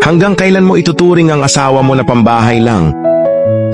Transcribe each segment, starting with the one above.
Hanggang kailan mo ituturing ang asawa mo na pambahay lang?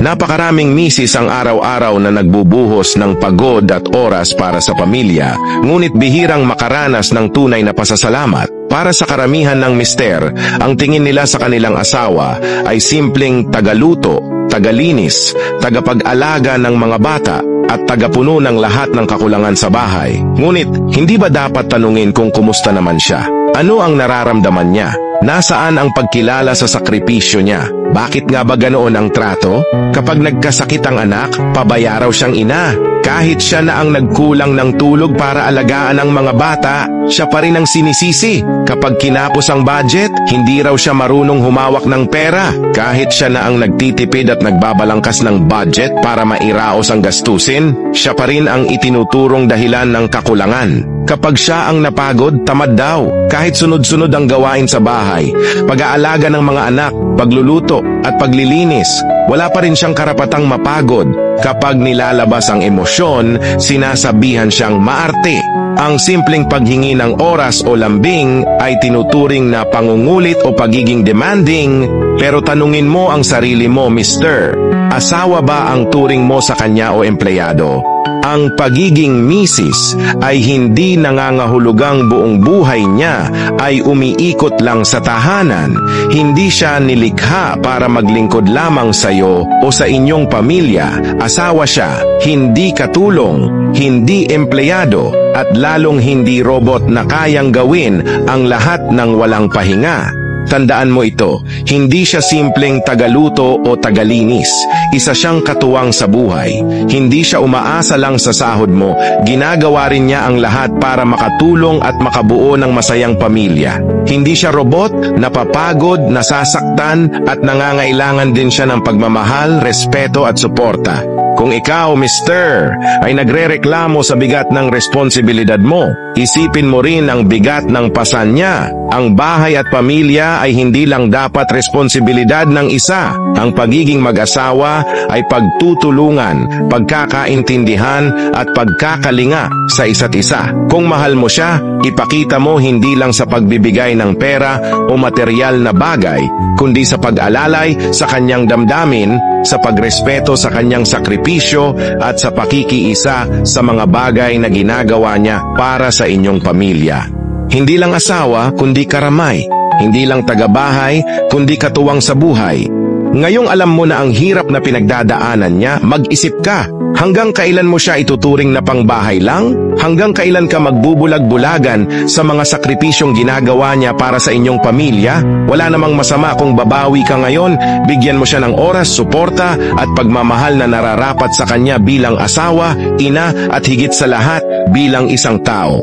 Napakaraming misis ang araw-araw na nagbubuhos ng pagod at oras para sa pamilya, ngunit bihirang makaranas ng tunay na pasasalamat. Para sa karamihan ng mister, ang tingin nila sa kanilang asawa ay simpleng tagaluto, tagalinis, tagapag-alaga ng mga bata, at tagapuno ng lahat ng kakulangan sa bahay. Ngunit, hindi ba dapat tanungin kung kumusta naman siya? Ano ang nararamdaman niya? Nasaan ang pagkilala sa sakripisyo niya? Bakit nga ba ganoon ang trato? Kapag nagkasakit ang anak, pabaya raw siyang ina. Kahit siya na ang nagkulang ng tulog para alagaan ang mga bata, siya pa rin ang sinisisi. Kapag kinapos ang budget, hindi raw siya marunong humawak ng pera. Kahit siya na ang nagtitipid at nagbabalangkas ng budget para mairaos ang gastusin, siya pa rin ang itinuturong dahilan ng kakulangan. Kapag siya ang napagod, tamad daw. Kahit sunod-sunod ang gawain sa bahay, pag-aalaga ng mga anak, pagluluto at paglilinis, wala pa rin siyang karapatang mapagod. Kapag nilalabas ang emosyon, sinasabihan siyang maarte. Ang simpleng paghingi ng oras o lambing ay tinuturing na pangungulit o pagiging demanding. Pero tanungin mo ang sarili mo, Mister, asawa ba ang turing mo sa kanya o empleyado? Ang pagiging misis ay hindi nangangahulugang buong buhay niya ay umiikot lang sa tahanan. Hindi siya nilikha para maglingkod lamang sa iyo o sa inyong pamilya. Asawa siya, hindi katulong, hindi empleyado, at lalong hindi robot na kayang gawin ang lahat ng walang pahinga. Tandaan mo ito, hindi siya simpleng tagaluto o tagalinis. Isa siyang katuwang sa buhay. Hindi siya umaasa lang sa sahod mo. Ginagawa rin niya ang lahat para makatulong at makabuo ng masayang pamilya. Hindi siya robot, napapagod, nasasaktan, at nangangailangan din siya ng pagmamahal, respeto at suporta. Kung ikaw, Mister, ay nagrereklamo sa bigat ng responsibilidad mo, isipin mo rin ang bigat ng pasan niya. Ang bahay at pamilya ay hindi lang dapat responsibilidad ng isa. Ang pagiging mag-asawa ay pagtutulungan, pagkakaintindihan at pagkakalinga sa isa't isa. Kung mahal mo siya, ipakita mo hindi lang sa pagbibigay ng pera o material na bagay, kundi sa pag-alalay sa kanyang damdamin, sa pagrespeto sa kanyang sakripisyo at sa pakikiisa sa mga bagay na ginagawa niya para sa inyong pamilya. Hindi lang asawa, kundi karamay. Hindi lang tagabahay, kundi katuwang sa buhay. Ngayong alam mo na ang hirap na pinagdadaanan niya, mag-isip ka. Hanggang kailan mo siya ituturing na pangbahay lang? Hanggang kailan ka magbubulag-bulagan sa mga sakripisyong ginagawa niya para sa inyong pamilya? Wala namang masama kung babawi ka ngayon, bigyan mo siya ng oras, suporta at pagmamahal na nararapat sa kanya bilang asawa, ina at higit sa lahat bilang isang tao.